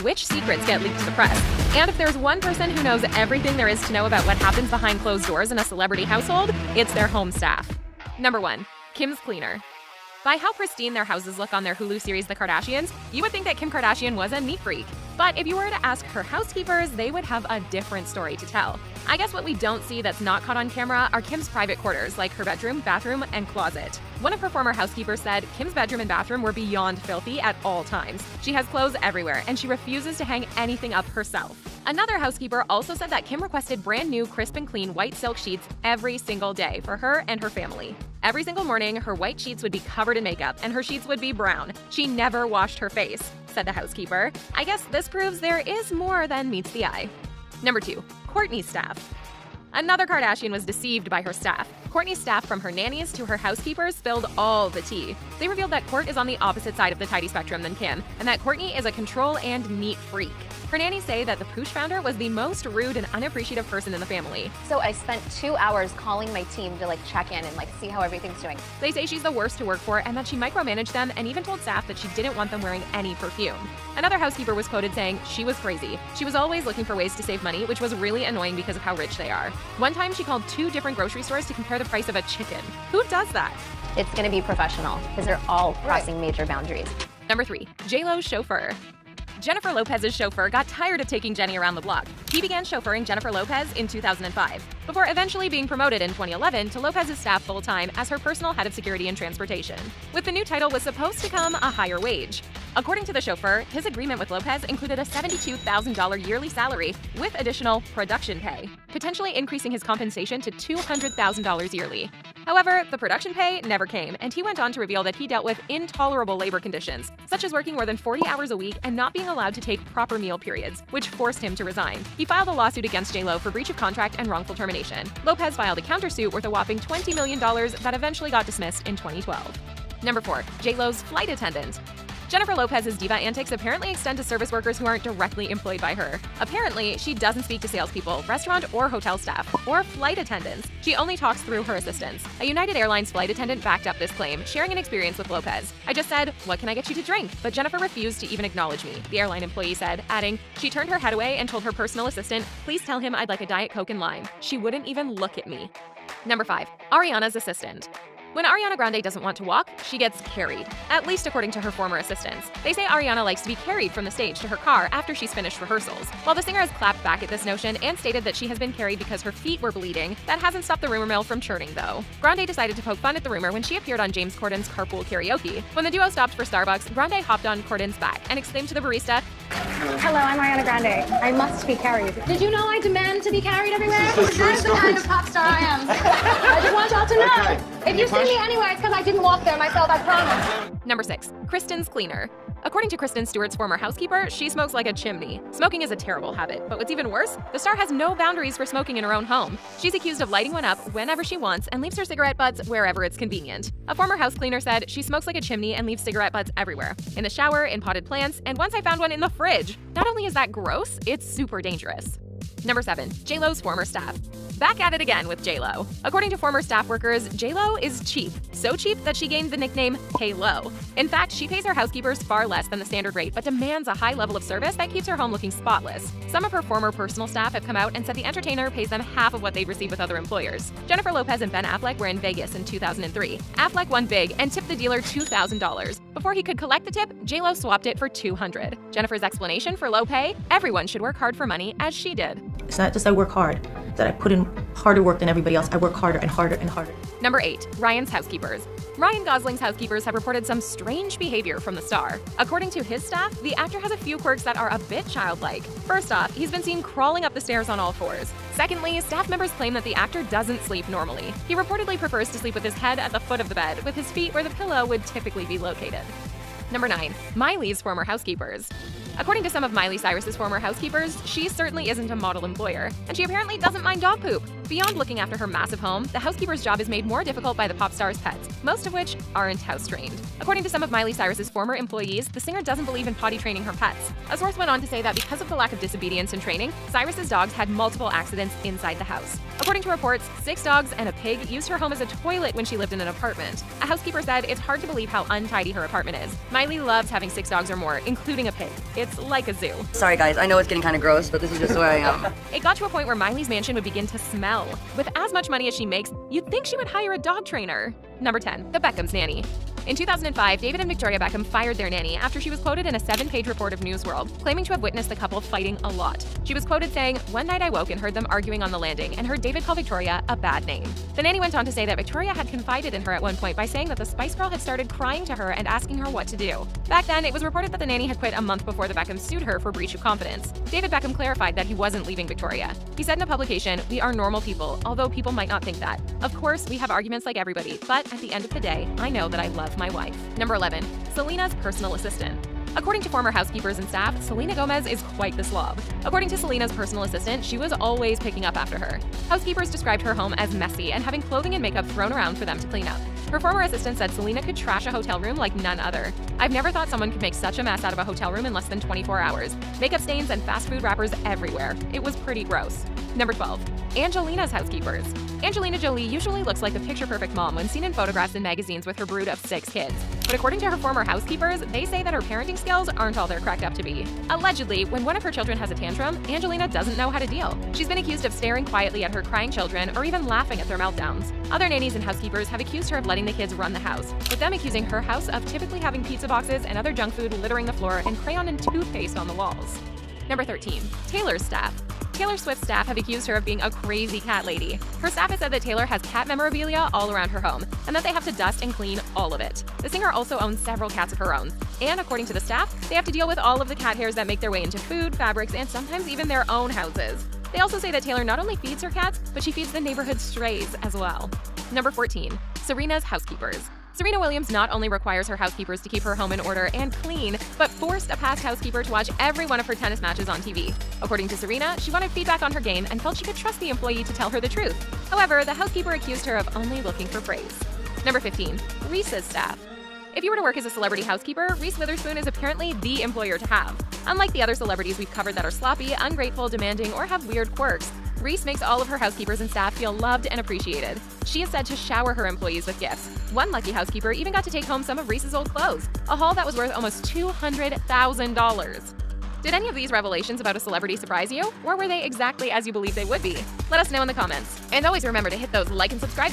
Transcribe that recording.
which secrets get leaked to the press. And if there's one person who knows everything there is to know about what happens behind closed doors in a celebrity household, it's their home staff. Number 1. Kim's cleaner. By how pristine their houses look on their Hulu series The Kardashians, you would think that Kim Kardashian was a neat freak. But if you were to ask her housekeepers, they would have a different story to tell. I guess what we don't see that's not caught on camera are Kim's private quarters, like her bedroom, bathroom, and closet. One of her former housekeepers said Kim's bedroom and bathroom were beyond filthy at all times. She has clothes everywhere, and she refuses to hang anything up herself. Another housekeeper also said that Kim requested brand new, crisp and clean white silk sheets every single day for her and her family. Every single morning, her white sheets would be covered in makeup, and her sheets would be brown. She never washed her face, said the housekeeper. I guess this proves there is more than meets the eye. Number 2. Kourtney's staff. Another Kardashian was deceived by her staff. Kourtney's staff, from her nannies to her housekeepers, spilled all the tea. They revealed that Kourt is on the opposite side of the tidy spectrum than Kim, and that Kourtney is a control and neat freak. Her nannies say that the Poosh founder was the most rude and unappreciative person in the family. So I spent 2 hours calling my team to check in and see how everything's doing. They say she's the worst to work for and that she micromanaged them and even told staff that she didn't want them wearing any perfume. Another housekeeper was quoted saying she was crazy. She was always looking for ways to save money, which was really annoying because of how rich they are. One time she called 2 different grocery stores to compare the price of a chicken. Who does that? It's going to be professional because they're all crossing major boundaries. Number 3. J-Lo's chauffeur. Jennifer Lopez's chauffeur got tired of taking Jenny around the block. He began chauffeuring Jennifer Lopez in 2005, before eventually being promoted in 2011 to Lopez's staff full-time as her personal head of security and transportation. With the new title was supposed to come a higher wage. According to the chauffeur, his agreement with Lopez included a $72,000 yearly salary with additional production pay, potentially increasing his compensation to $200,000 yearly. However, the production pay never came, and he went on to reveal that he dealt with intolerable labor conditions, such as working more than 40 hours a week and not being allowed to take proper meal periods, which forced him to resign. He filed a lawsuit against J-Lo for breach of contract and wrongful termination. Lopez filed a countersuit worth a whopping $20 million that eventually got dismissed in 2012. Number 4. J-Lo's flight attendant. Jennifer Lopez's diva antics apparently extend to service workers who aren't directly employed by her. Apparently, she doesn't speak to salespeople, restaurant or hotel staff, or flight attendants. She only talks through her assistants. A United Airlines flight attendant backed up this claim, sharing an experience with Lopez. I just said, "What can I get you to drink?" But Jennifer refused to even acknowledge me, the airline employee said, adding, she turned her head away and told her personal assistant, "Please tell him I'd like a Diet Coke and lime." She wouldn't even look at me. Number 5. Ariana's assistant. When Ariana Grande doesn't want to walk, she gets carried, at least according to her former assistants. They say Ariana likes to be carried from the stage to her car after she's finished rehearsals. While the singer has clapped back at this notion and stated that she has been carried because her feet were bleeding, that hasn't stopped the rumor mill from churning, though. Grande decided to poke fun at the rumor when she appeared on James Corden's Carpool Karaoke. When the duo stopped for Starbucks, Grande hopped on Corden's back and exclaimed to the barista, "Hello, I'm Ariana Grande. I must be carried." Did you know I demand to be carried everywhere? That's the kind of pop star I am. I just want y'all to know. If you see me anywhere, it's because I didn't walk there myself, I promise. Number 6. Kristen's cleaner. According to Kristen Stewart's former housekeeper, she smokes like a chimney. Smoking is a terrible habit, but what's even worse, the star has no boundaries for smoking in her own home. She's accused of lighting one up whenever she wants and leaves her cigarette butts wherever it's convenient. A former house cleaner said she smokes like a chimney and leaves cigarette butts everywhere. In the shower, in potted plants, and once I found one in the fridge. Not only is that gross, it's super dangerous. Number 7. J-Lo's former staff. Back at it again with J-Lo. According to former staff workers, J-Lo is cheap. So cheap that she gained the nickname Pay Low. In fact, she pays her housekeepers far less than the standard rate, but demands a high level of service that keeps her home looking spotless. Some of her former personal staff have come out and said the entertainer pays them half of what they'd receive with other employers. Jennifer Lopez and Ben Affleck were in Vegas in 2003. Affleck won big and tipped the dealer $2,000. Before he could collect the tip, J-Lo swapped it for $200. Jennifer's explanation for low pay? Everyone should work hard for money, as she did. It's not just I work hard, that I put in harder work than everybody else. I work harder and harder and harder. Number 8. Ryan's housekeepers. Ryan Gosling's housekeepers have reported some strange behavior from the star. According to his staff, the actor has a few quirks that are a bit childlike. First off, he's been seen crawling up the stairs on all fours. Secondly, staff members claim that the actor doesn't sleep normally. He reportedly prefers to sleep with his head at the foot of the bed, with his feet where the pillow would typically be located. Number 9. Miley's former housekeepers. According to some of Miley Cyrus's former housekeepers, she certainly isn't a model employer, and she apparently doesn't mind dog poop. Beyond looking after her massive home, the housekeeper's job is made more difficult by the pop star's pets, most of which aren't house-trained. According to some of Miley Cyrus's former employees, the singer doesn't believe in potty training her pets. A source went on to say that because of the lack of disobedience and training, Cyrus's dogs had multiple accidents inside the house. According to reports, 6 dogs and a pig used her home as a toilet when she lived in an apartment. A housekeeper said it's hard to believe how untidy her apartment is. Miley loves having 6 dogs or more, including a pig. It's like a zoo. Sorry guys, I know it's getting kind of gross, but this is just where I am. It got to a point where Miley's mansion would begin to smell. With as much money as she makes, you'd think she would hire a dog trainer. Number 10. The Beckham's nanny. In 2005, David and Victoria Beckham fired their nanny after she was quoted in a 7-page report of Newsworld, claiming to have witnessed the couple fighting a lot. She was quoted saying, "One night I woke and heard them arguing on the landing and heard David call Victoria a bad name." The nanny went on to say that Victoria had confided in her at one point by saying that the Spice Girl had started crying to her and asking her what to do. Back then, it was reported that the nanny had quit a month before the Beckhams sued her for breach of confidence. David Beckham clarified that he wasn't leaving Victoria. He said in a publication, "We are normal people, although people might not think that. Of course, we have arguments like everybody, but at the end of the day, I know that I love my wife." Number 11. Selena's personal assistant. According to former housekeepers and staff, Selena Gomez is quite the slob. According to Selena's personal assistant, she was always picking up after her. Housekeepers described her home as messy and having clothing and makeup thrown around for them to clean up. Her former assistant said Selena could trash a hotel room like none other. "I've never thought someone could make such a mess out of a hotel room in less than 24 hours. Makeup stains and fast food wrappers everywhere. It was pretty gross." Number 12. Angelina's housekeepers. Angelina Jolie usually looks like a picture-perfect mom when seen in photographs and magazines with her brood of 6 kids. But according to her former housekeepers, they say that her parenting skills aren't all they're cracked up to be. Allegedly, when one of her children has a tantrum, Angelina doesn't know how to deal. She's been accused of staring quietly at her crying children or even laughing at their meltdowns. Other nannies and housekeepers have accused her of letting the kids run the house, with them accusing her house of typically having pizza boxes and other junk food littering the floor and crayon and toothpaste on the walls. Number 13. Taylor's staff. Taylor Swift's staff have accused her of being a crazy cat lady. Her staff has said that Taylor has cat memorabilia all around her home, and that they have to dust and clean all of it. The singer also owns several cats of her own, and according to the staff, they have to deal with all of the cat hairs that make their way into food, fabrics, and sometimes even their own houses. They also say that Taylor not only feeds her cats, but she feeds the neighborhood strays as well. Number 14. Serena's housekeepers. Serena Williams not only requires her housekeepers to keep her home in order and clean, but forced a past housekeeper to watch every one of her tennis matches on TV. According to Serena, she wanted feedback on her game and felt she could trust the employee to tell her the truth. However, the housekeeper accused her of only looking for praise. Number 15. Reese's staff. If you were to work as a celebrity housekeeper, Reese Witherspoon is apparently the employer to have. Unlike the other celebrities we've covered that are sloppy, ungrateful, demanding, or have weird quirks, Reese makes all of her housekeepers and staff feel loved and appreciated. She is said to shower her employees with gifts. One lucky housekeeper even got to take home some of Reese's old clothes, a haul that was worth almost $200,000. Did any of these revelations about a celebrity surprise you? Or were they exactly as you believed they would be? Let us know in the comments. And always remember to hit those like and subscribe buttons.